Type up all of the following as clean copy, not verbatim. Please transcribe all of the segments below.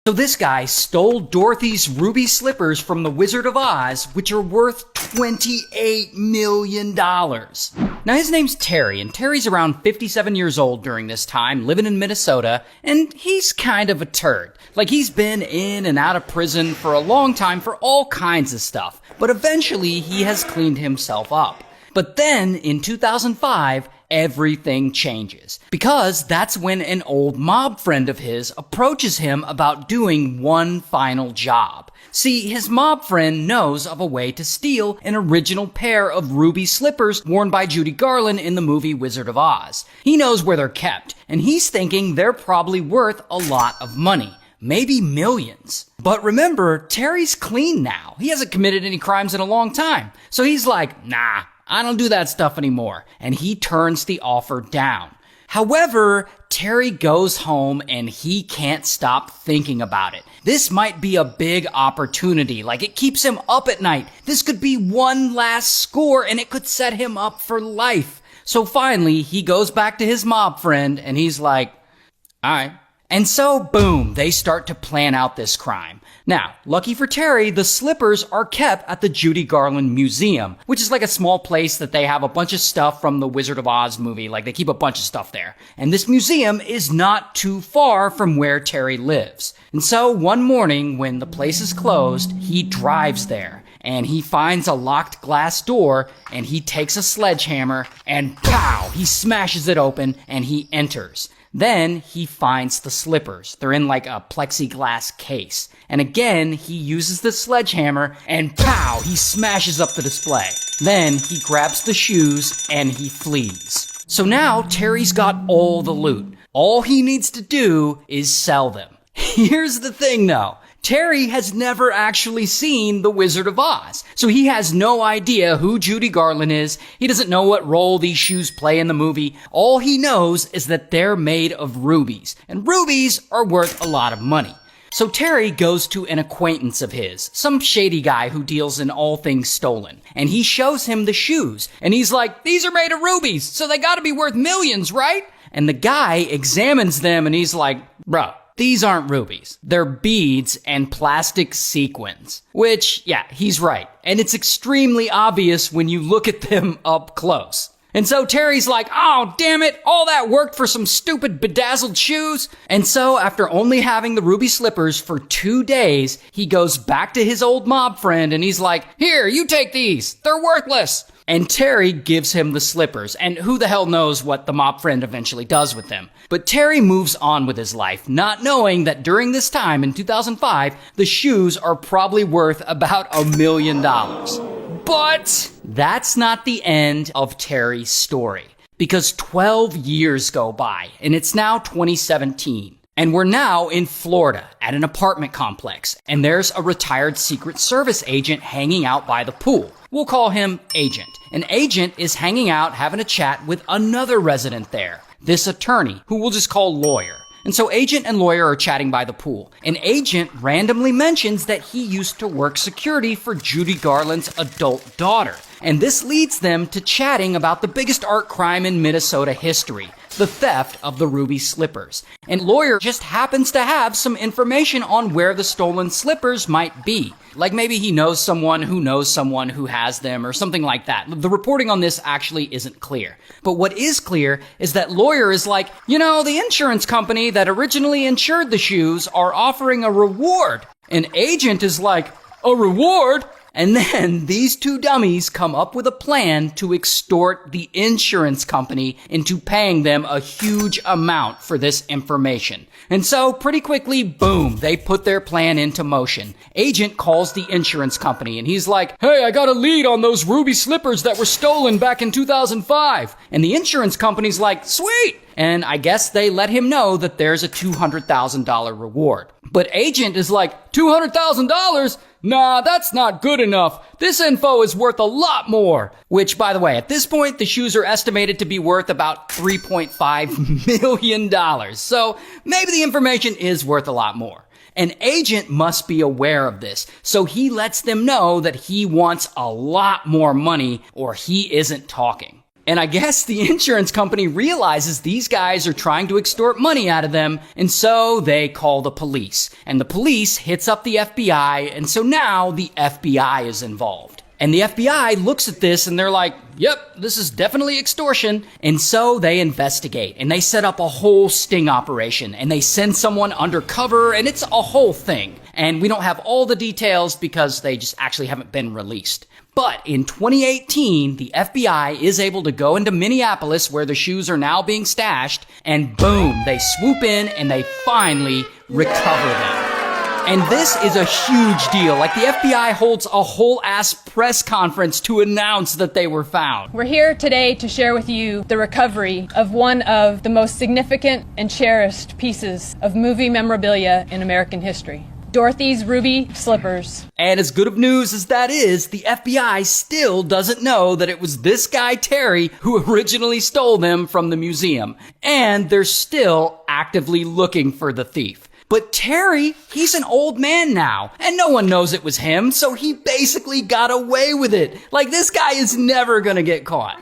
So this guy stole Dorothy's ruby slippers from the Wizard of Oz, which are worth $28 million. Now his name's Terry, and Terry's around 57 years old during this time, living in Minnesota, and he's kind of a turd. Like, he's been in and out of prison for a long time for all kinds of stuff, but eventually he has cleaned himself up. But then, in 2005, everything changes. Because that's when an old mob friend of his approaches him about doing one final job. See, his mob friend knows of a way to steal an original pair of ruby slippers worn by Judy Garland in the movie Wizard of Oz. He knows where they're kept, and he's thinking they're probably worth a lot of money. Maybe millions. But remember, Terry's clean now. He hasn't committed any crimes in a long time. So he's like, nah, I don't do that stuff anymore. And he turns the offer down. However, Terry goes home and he can't stop thinking about it. This might be a big opportunity. Like, it keeps him up at night. This could be one last score and it could set him up for life. So finally, he goes back to his mob friend and he's like, all right. And so, boom, they start to plan out this crime. Now, lucky for Terry, the slippers are kept at the Judy Garland Museum, which is like a small place that they have a bunch of stuff from the Wizard of Oz movie. Like, they keep a bunch of stuff there. And this museum is not too far from where Terry lives. And so, one morning, when the place is closed, he drives there. And he finds a locked glass door, and he takes a sledgehammer, and pow! He smashes it open, and he enters. Then he finds the slippers. They're in like a plexiglass case. And again, he uses the sledgehammer and pow, he smashes up the display. Then he grabs the shoes and he flees. So now Terry's got all the loot. All he needs to do is sell them. Here's the thing though. Terry has never actually seen The Wizard of Oz, so he has no idea who Judy Garland is. He doesn't know what role these shoes play in the movie. All he knows is that they're made of rubies, and rubies are worth a lot of money. So Terry goes to an acquaintance of his, some shady guy who deals in all things stolen, and he shows him the shoes, and he's like, these are made of rubies, so they gotta be worth millions, right? And the guy examines them and he's like, bro, these aren't rubies. They're beads and plastic sequins. Which, yeah, he's right. And it's extremely obvious when you look at them up close. And so Terry's like, oh, damn it, all that work for some stupid bedazzled shoes? And so after only having the ruby slippers for 2 days, he goes back to his old mob friend and he's like, here, you take these. They're worthless. And Terry gives him the slippers, and who the hell knows what the mob friend eventually does with them. But Terry moves on with his life, not knowing that during this time in 2005, the shoes are probably worth about $1 million. But that's not the end of Terry's story, because 12 years go by, and it's now 2017. And we're now in Florida at an apartment complex, and there's a retired Secret Service agent hanging out by the pool. We'll call him Agent. An agent is hanging out having a chat with another resident there, this attorney, who we'll just call Lawyer. And so Agent and Lawyer are chatting by the pool. And Agent randomly mentions that he used to work security for Judy Garland's adult daughter. And this leads them to chatting about the biggest art crime in Minnesota history, the theft of the ruby slippers. And Lawyer just happens to have some information on where the stolen slippers might be. Like maybe he knows someone who has them or something like that. The reporting on this actually isn't clear. But what is clear is that Lawyer is like, you know, the insurance company that originally insured the shoes are offering a reward. And Agent is like, a reward? And then these two dummies come up with a plan to extort the insurance company into paying them a huge amount for this information. And so pretty quickly, boom, they put their plan into motion. Agent calls the insurance company and he's like, hey, I got a lead on those ruby slippers that were stolen back in 2005. And the insurance company's like, sweet. And I guess they let him know that there's a $200,000 reward. But Agent is like, $200,000? Nah, that's not good enough. This info is worth a lot more. Which, by the way, at this point, the shoes are estimated to be worth about $3.5 million. So maybe the information is worth a lot more. An Agent must be aware of this, so he lets them know that he wants a lot more money or he isn't talking. And I guess the insurance company realizes these guys are trying to extort money out of them, and so they call the police. And the police hits up the FBI, and so now the FBI is involved. And the FBI looks at this and they're like, yep, this is definitely extortion. And so they investigate and they set up a whole sting operation and they send someone undercover and it's a whole thing. And we don't have all the details because they just actually haven't been released. But in 2018, the FBI is able to go into Minneapolis where the shoes are now being stashed and boom, they swoop in and they finally recover them. And this is a huge deal. Like, the FBI holds a whole ass press conference to announce that they were found. We're here today to share with you the recovery of one of the most significant and cherished pieces of movie memorabilia in American history. Dorothy's ruby slippers. And as good of news as that is, the FBI still doesn't know that it was this guy Terry who originally stole them from the museum. And they're still actively looking for the thief. But Terry, he's an old man now, and no one knows it was him, so he basically got away with it. Like, this guy is never gonna get caught.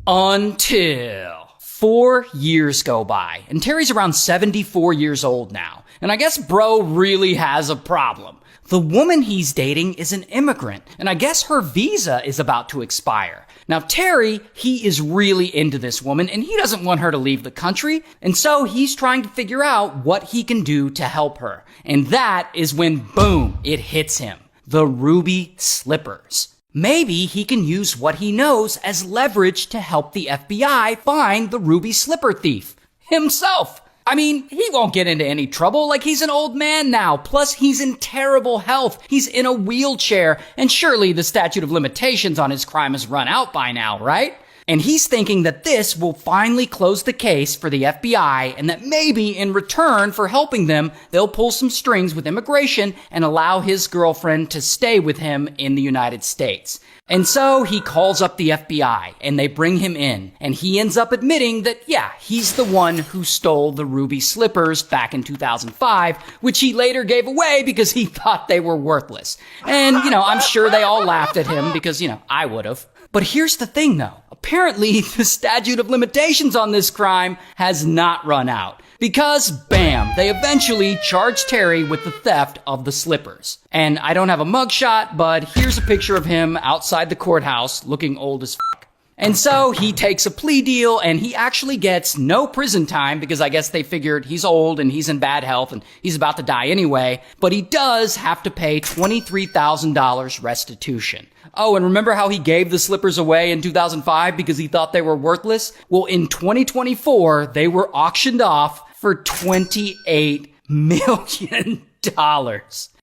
Until 4 years go by, and Terry's around 74 years old now. And I guess bro really has a problem. The woman he's dating is an immigrant, and I guess her visa is about to expire. Now, Terry, he is really into this woman, and he doesn't want her to leave the country, and so he's trying to figure out what he can do to help her. And that is when, boom, it hits him. The ruby slippers. Maybe he can use what he knows as leverage to help the FBI find the ruby slipper thief. Himself. I mean, he won't get into any trouble, like he's an old man now. Plus, he's in terrible health. He's in a wheelchair, and surely the statute of limitations on his crime has run out by now, right? And he's thinking that this will finally close the case for the FBI, and that maybe in return for helping them, they'll pull some strings with immigration and allow his girlfriend to stay with him in the United States. And so he calls up the FBI, and they bring him in, and he ends up admitting that, yeah, he's the one who stole the ruby slippers back in 2005, which he later gave away because he thought they were worthless. And, I'm sure they all laughed at him because, I would've. But here's the thing, though. Apparently, the statute of limitations on this crime has not run out. Because, bam, they eventually charged Terry with the theft of the slippers. And I don't have a mugshot, but here's a picture of him outside the courthouse looking old as f***. And so he takes a plea deal and he actually gets no prison time because I guess they figured he's old and he's in bad health and he's about to die anyway. But he does have to pay $23,000 restitution. Oh, and remember how he gave the slippers away in 2005 because he thought they were worthless? Well, in 2024, they were auctioned off for $28 million.